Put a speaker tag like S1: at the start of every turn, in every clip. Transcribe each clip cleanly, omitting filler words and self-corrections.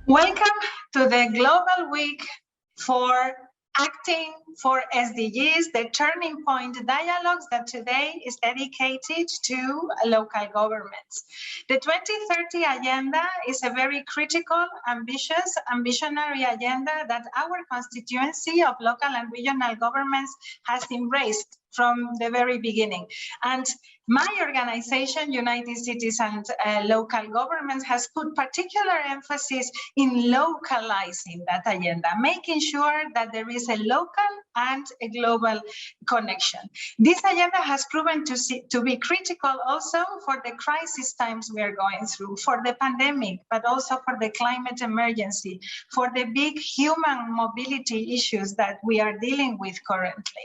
S1: Welcome to the Global Week for Acting for SDGs, the Turning Point Dialogues that today is dedicated to local governments. The 2030 agenda is a very critical, ambitious, and visionary agenda that our constituency of local and regional governments has embraced from the very beginning. And my organization, United Cities and Local Governments, has put particular emphasis in localizing that agenda, making sure that there is a local and a global connection. This agenda has proven to be critical also for the crisis times we are going through, for the pandemic, but also for the climate emergency, for the big human mobility issues that we are dealing with currently.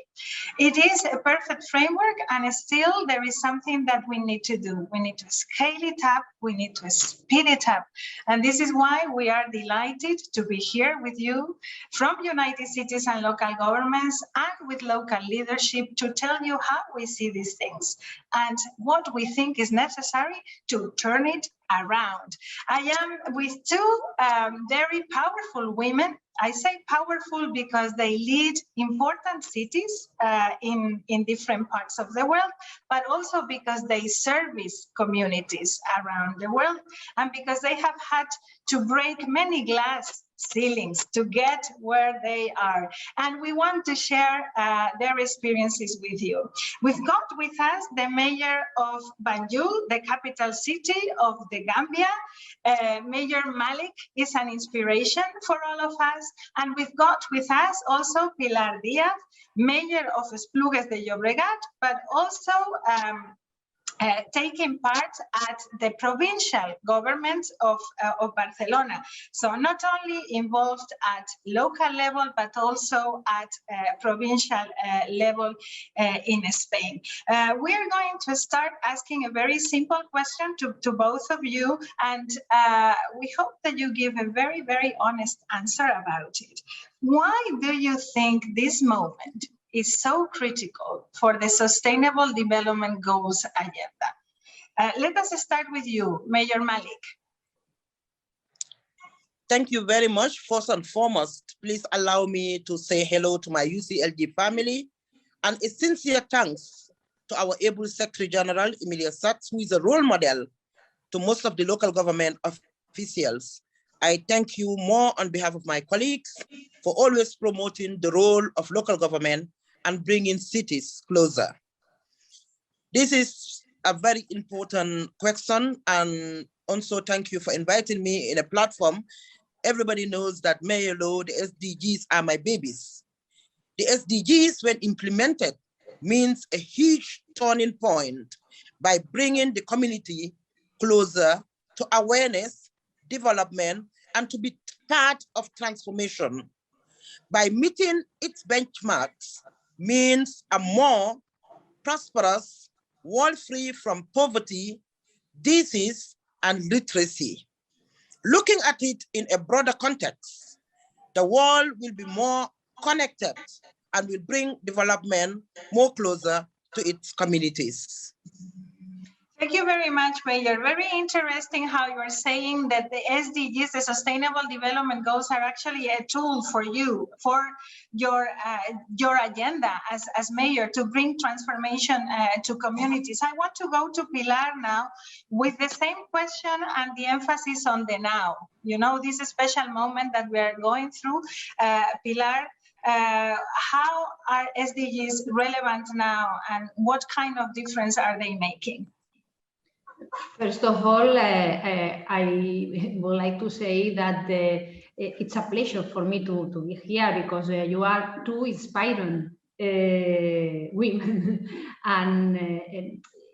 S1: It is a perfect framework, and still there is something that we need to do. We need to scale it up, we need to speed it up. And this is why we are delighted to be here with you from United Cities and Local Governments and with local leadership to tell you how we see these things and what we think is necessary to turn it around. I am with two very powerful women. I say powerful because they lead important cities in different parts of the world, but also because they service communities around the world, and because they have had to break many glass ceilings to get where they are. And we want to share their experiences with you. We've got with us the mayor of Banjul, the capital city of the Gambia. Mayor Malik is an inspiration for all of us. And we've got with us also Pilar Diaz, mayor of Esplugues de Llobregat, but also taking part at the provincial government of Barcelona. So not only involved at local level, but also at provincial level in Spain. We are going to start asking a very simple question to both of you, and we hope that you give a very, very honest answer about it. Why do you think this moment is so critical for the Sustainable Development Goals agenda? Let us start with you, Mayor Malik.
S2: Thank you very much. First and foremost, please allow me to say hello to my UCLG family and a sincere thanks to our able Secretary General, Emilia Sachs, who is a role model to most of the local government officials. I thank you more on behalf of my colleagues for always promoting the role of local government and bringing cities closer. This is a very important question, and also thank you for inviting me in a platform. Everybody knows that Mayor Lo, the SDGs are my babies. The SDGs, when implemented, means a huge turning point by bringing the community closer to awareness, development, and to be part of transformation. By meeting its benchmarks means a more prosperous world free from poverty, disease, and literacy. Looking at it in a broader context, the world will be more connected and will bring development more closer to its communities.
S1: Thank you very much, Mayor. Very interesting how you're saying that the SDGs, the Sustainable Development Goals, are actually a tool for you, for your agenda as mayor to bring transformation to communities. I want to go to Pilar now with the same question and the emphasis on the now. You know, this special moment that we are going through. Pilar, how are SDGs relevant now, and what kind of difference are they making?
S3: First of all, I would like to say that it's a pleasure for me to be here because you are two inspiring women, and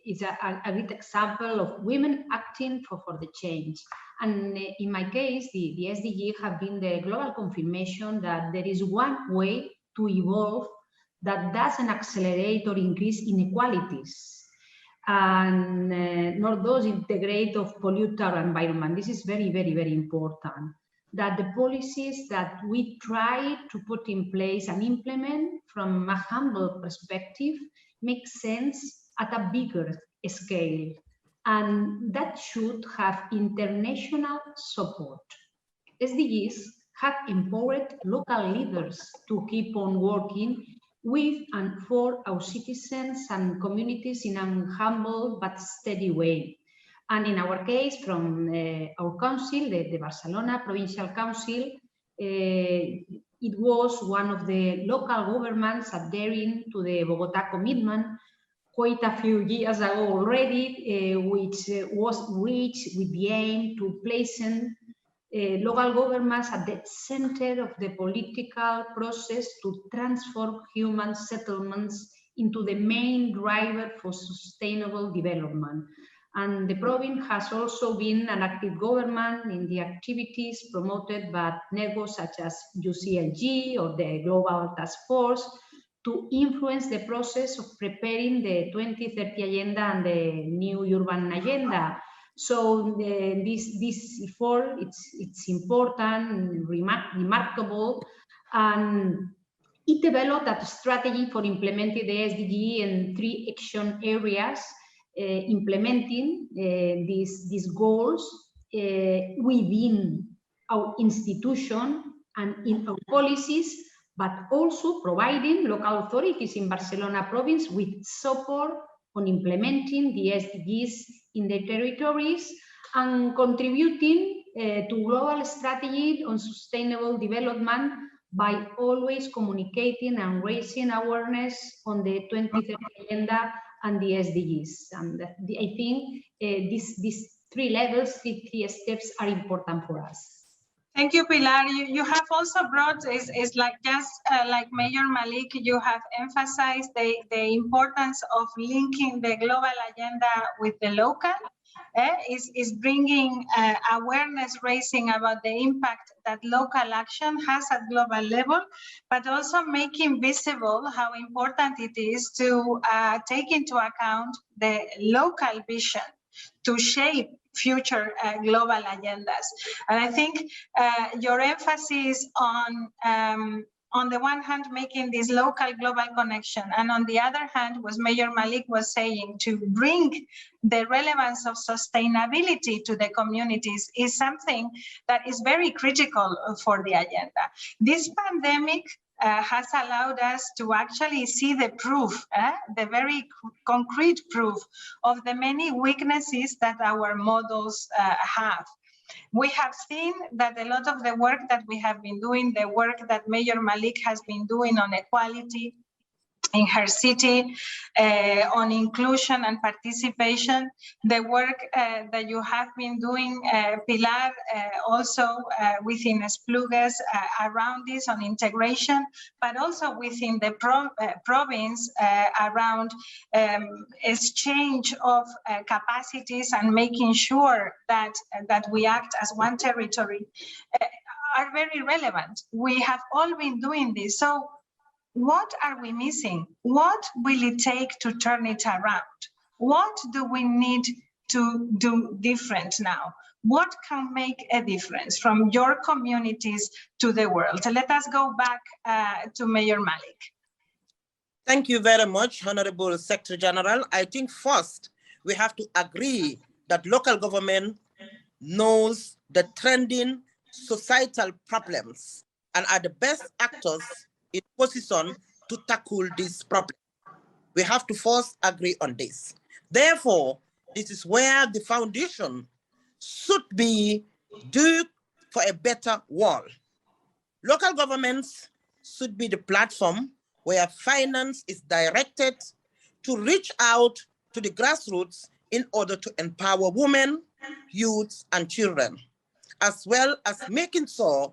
S3: it's a great example of women acting for the change. And in my case, the SDG have been the global confirmation that there is one way to evolve that doesn't accelerate or increase inequalities, and nor does integrate or pollute our environment. This is very, very, very important. That the policies that we try to put in place and implement from a humble perspective make sense at a bigger scale. And that should have international support. SDGs have empowered local leaders to keep on working with and for our citizens and communities in a humble but steady way. And in our case, from our council, the Barcelona Provincial Council, it was one of the local governments adhering to the Bogota commitment quite a few years ago already, which was reached with the aim to place local governments at the center of the political process to transform human settlements into the main driver for sustainable development. And the province has also been an active government in the activities promoted by networks such as UCLG or the Global Task Force to influence the process of preparing the 2030 Agenda and the new urban agenda. So this effort, it's important, remarkable, and it developed a strategy for implementing the SDG in 3 action areas, implementing these goals within our institution and in our policies, but also providing local authorities in Barcelona province with support on implementing the SDGs in their territories and contributing to global strategy on sustainable development by always communicating and raising awareness on the 2030 Agenda and the SDGs. And I think these 3 levels, 3 steps are important for us.
S1: Thank you, Pilar. You have also brought, is like just like Mayor Malik, you have emphasized the importance of linking the global agenda with the local. Is bringing awareness raising about the impact that local action has at global level, but also making visible how important it is to take into account the local vision to shape future global agendas. And I think your emphasis on the one hand, making this local global connection, and on the other hand, was Mayor Malik was saying, to bring the relevance of sustainability to the communities is something that is very critical for the agenda. This pandemic has allowed us to actually see the proof, the very concrete proof of the many weaknesses that our models have. We have seen that a lot of the work that we have been doing, the work that Mayor Malik has been doing on equality in her city, on inclusion and participation, the work that you have been doing, Pilar, also within Esplugues around this on integration, but also within the province around exchange of capacities and making sure that we act as one territory, are very relevant. We have all been doing this. So what are we missing? What will it take to turn it around? What do we need to do different now? What can make a difference from your communities to the world? So let us go back to Mayor Malik.
S2: Thank you very much, Honorable Secretary General. I think first we have to agree that local government knows the trending societal problems and are the best actors in position to tackle this problem. We have to first agree on this. Therefore, this is where the foundation should be due for a better world. Local governments should be the platform where finance is directed to reach out to the grassroots in order to empower women, youth, and children, as well as making sure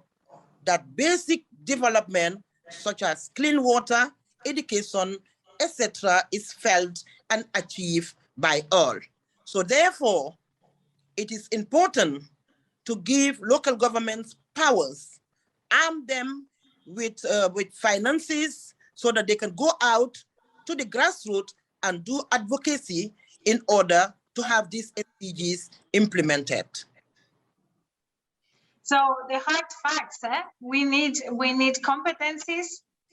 S2: that basic development such as clean water, education, etc., is felt and achieved by all. So therefore, it is important to give local governments powers, arm them with finances so that they can go out to the grassroots and do advocacy in order to have these SDGs implemented.
S1: So the hard facts, we need competencies,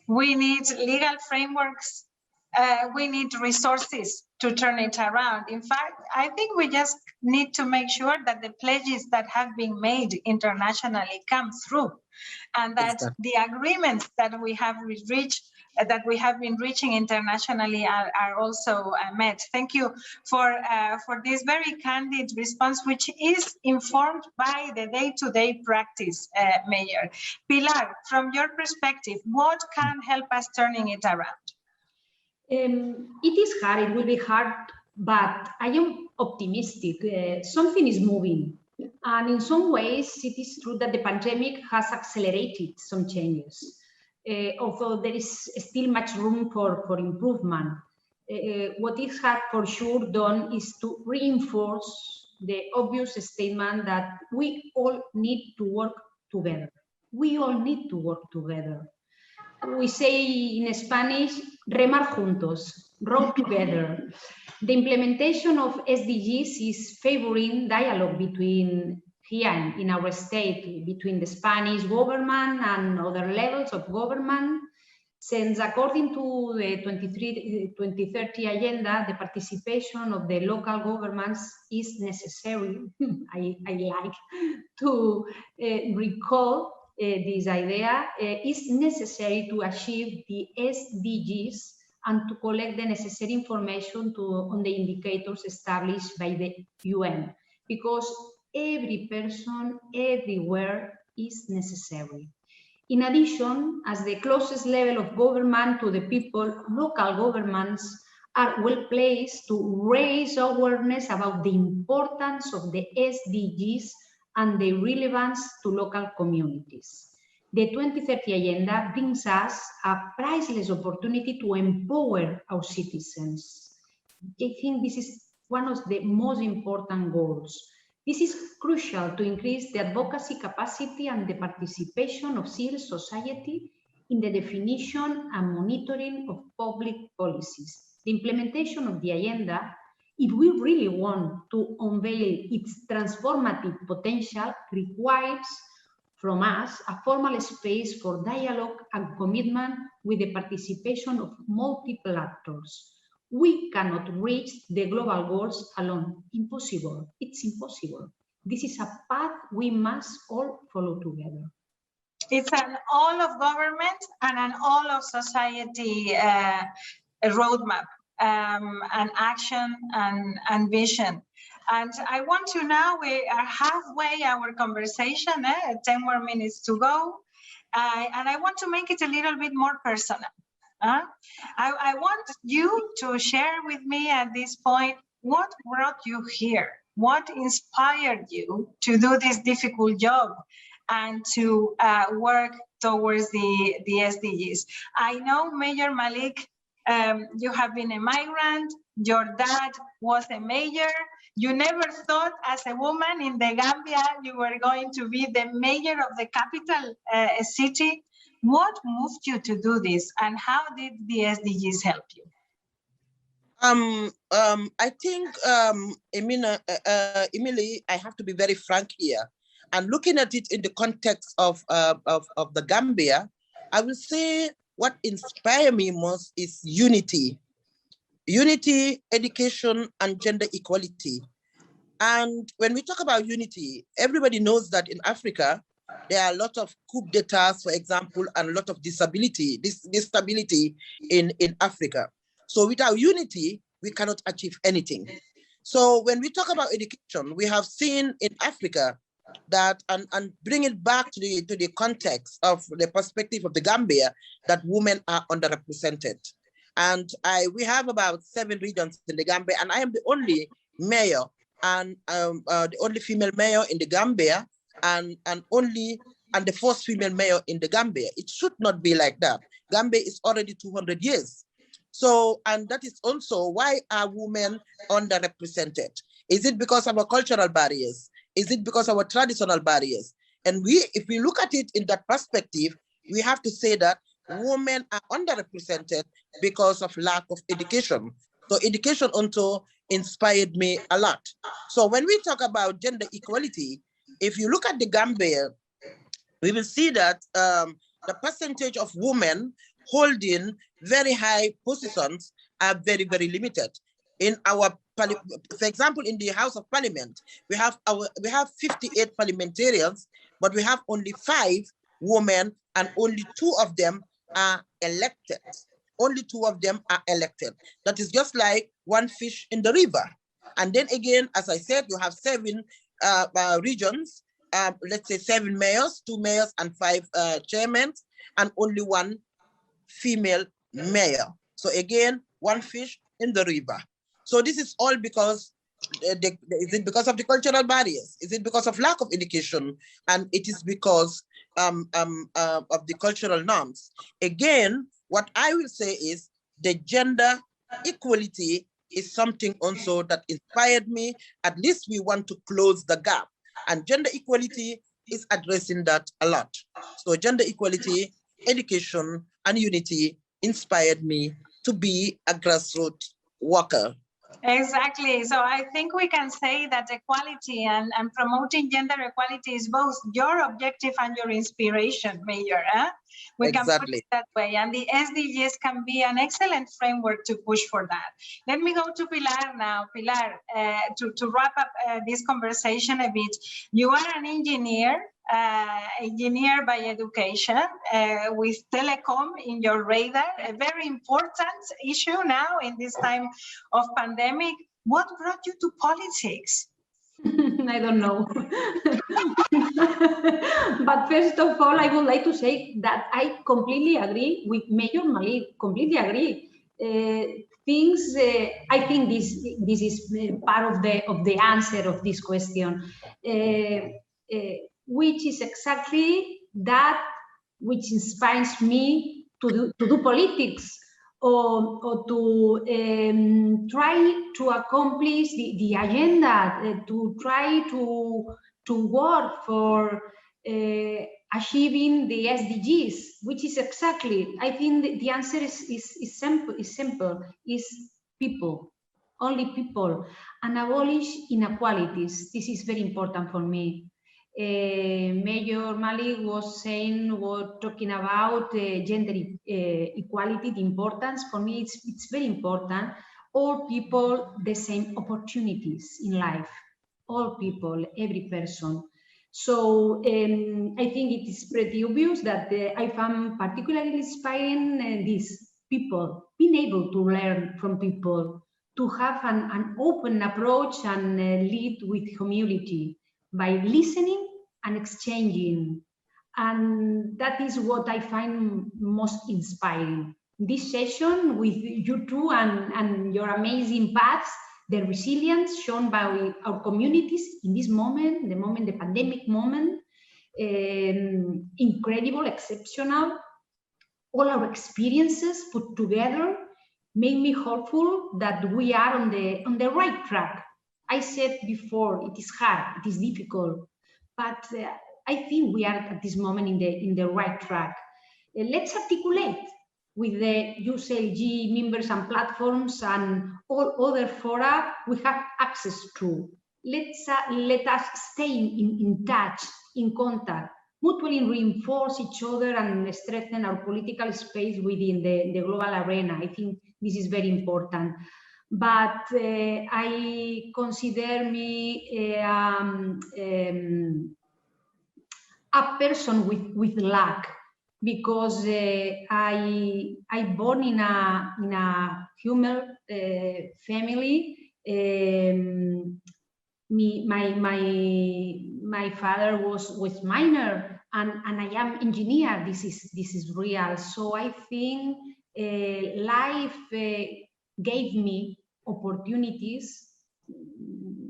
S1: we need legal frameworks, we need resources. to turn it around. In fact, I think we just need to make sure that the pledges that have been made internationally come through, and that the agreements that we have reached, that we have been reaching internationally are also met. Thank you for this very candid response, which is informed by the day-to-day practice, Mayor. Pilar, from your perspective, what can help us turning it around?
S3: It is hard, it will be hard, but I am optimistic. Something is moving. And in some ways, it is true that the pandemic has accelerated some changes. Although there is still much room for improvement. What it has for sure done is to reinforce the obvious statement that we all need to work together. We all need to work together. We say in Spanish, remar juntos, row together. The implementation of SDGs is favoring dialogue between here in our state, between the Spanish government and other levels of government, since according to the 2030 agenda, the participation of the local governments is necessary. I like to recall this idea, is necessary to achieve the SDGs and to collect the necessary information on the indicators established by the UN, because every person everywhere is necessary. In addition, as the closest level of government to the people, local governments are well placed to raise awareness about the importance of the SDGs and their relevance to local communities. The 2030 Agenda brings us a priceless opportunity to empower our citizens. I think this is one of the most important goals. This is crucial to increase the advocacy capacity and the participation of civil society in the definition and monitoring of public policies. The implementation of the agenda, if we really want to unveil its transformative potential, requires from us a formal space for dialogue and commitment with the participation of multiple actors. We cannot reach the global goals alone. Impossible. It's impossible. This is a path we must all follow together.
S1: It's an all of government and an all of society roadmap, and action and vision. And I want to now, we are halfway our conversation, 10 more minutes to go. And I want to make it a little bit more personal. I want you to share with me at this point, what brought you here? What inspired you to do this difficult job and to work towards the SDGs? I know, Mayor Malik, you have been a migrant, your dad was a mayor. You never thought as a woman in the Gambia you were going to be the mayor of the capital city. What moved you to do this, and how did the SDGs help you?
S2: I think, Emily, I have to be very frank here. And looking at it in the context of the Gambia, I will say what inspired me most is unity. Unity, education, and gender equality. And when we talk about unity, everybody knows that in Africa, there are a lot of coup d'etats, for example, and a lot of disability, instability in Africa. So without unity, we cannot achieve anything. So when we talk about education, we have seen in Africa that, and bring it back to the context of the perspective of the Gambia, that women are underrepresented. And we have about 7 regions in the Gambia, and I am the only mayor and the only female mayor in the Gambia, and the first female mayor in the Gambia. It should not be like that. Gambia is already 200 years. So, and that is also why are women underrepresented? Is it because of our cultural barriers? Is it because of our traditional barriers? And if we look at it in that perspective, we have to say that women are underrepresented because of lack of education. So education also inspired me a lot. So when we talk about gender equality, if you look at the Gambia, we will see that the percentage of women holding very high positions are very, very limited. In our, for example, in the House of Parliament, we have 58 parliamentarians, but we have only 5 women, and only 2 of them are elected. Only 2 of them are elected. That is just like one fish in the river. And then again, as I said, you have 7 regions, let's say 7 mayors, 2 mayors and 5 chairmen, and only 1 female mayor. So again, one fish in the river. So this is all because, is it because of the cultural barriers? Is it because of lack of education? And it is because of the cultural norms. Again, what I will say is the gender equality is something also that inspired me. At least we want to close the gap. And gender equality is addressing that a lot. So gender equality, education, and unity inspired me to be a grassroots worker.
S1: Exactly. So I think we can say that equality and promoting gender equality is both your objective and your inspiration, Mayor. We can put it that way. And the SDGs can be an excellent framework to push for that. Let me go to Pilar now. Pilar, to wrap up this conversation a bit, you are an engineer by education, with telecom in your radar, a very important issue now in this time of pandemic. What brought you to politics?
S3: I don't know. But first of all, I would like to say that I completely agree with Mayor Malik, completely agree. I think this is part of the answer of this question, which is exactly that which inspires me to do politics, or to try to accomplish the agenda, to try to work for achieving the SDGs, which is exactly, I think the answer is simple, is people, only people, and abolish inequalities. This is very important for me. Mayor Malik was talking about gender equality, the importance. For me, it's very important. All people, the same opportunities in life. All people, every person. So I think it is pretty obvious that I found particularly inspiring these people, being able to learn from people, to have an open approach and lead with humility by listening and exchanging. And that is what I find most inspiring. This session with you two and your amazing paths, the resilience shown by our communities in this moment, the pandemic moment, incredible, exceptional. All our experiences put together make me hopeful that we are on the right track. I said before, it is hard, it is difficult, but I think we are at this moment in the right track. Let's articulate with the UCLG members and platforms and all other fora we have access to. Let us stay in touch, in contact, mutually reinforce each other and strengthen our political space within the global arena. I think this is very important. But I consider me a person with luck, because I born in a human family. My father was miner, and I am engineer. This is real. So I think life gave me opportunities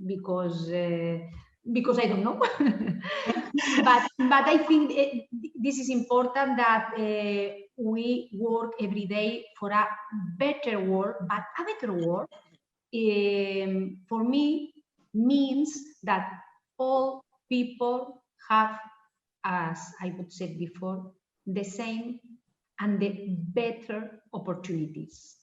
S3: because I don't know. but I think this is important, that we work every day for a better world. But a better world, for me, means that all people have, as I would say before, the same and the better opportunities.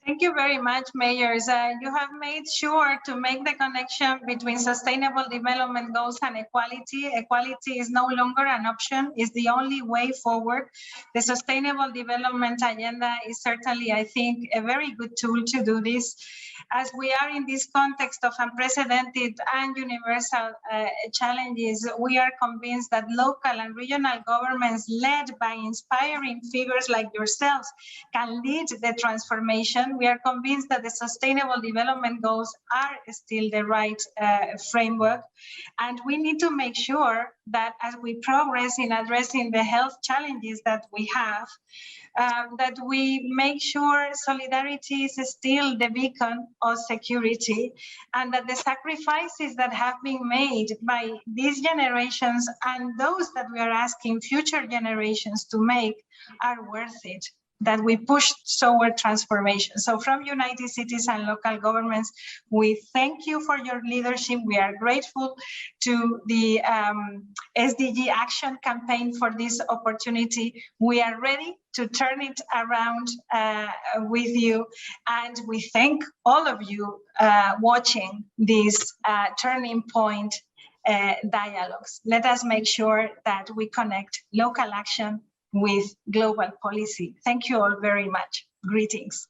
S1: Thank you very much, mayors. You have made sure to make the connection between sustainable development goals and equality. Equality is no longer an option, it's the only way forward. The Sustainable Development Agenda is certainly, I think, a very good tool to do this. As we are in this context of unprecedented and universal challenges, we are convinced that local and regional governments led by inspiring figures like yourselves can lead the transformation. We are convinced that the Sustainable Development Goals are still the right framework. And we need to make sure that as we progress in addressing the health challenges that we have, that we make sure solidarity is still the beacon of security, and that the sacrifices that have been made by these generations and those that we are asking future generations to make are worth it, that we push toward transformation. So from United Cities and local governments, we thank you for your leadership. We are grateful to the SDG Action Campaign for this opportunity. We are ready to turn it around with you. And we thank all of you watching these Turning Point dialogues. Let us make sure that we connect local action with global policy. Thank you all very much. Greetings.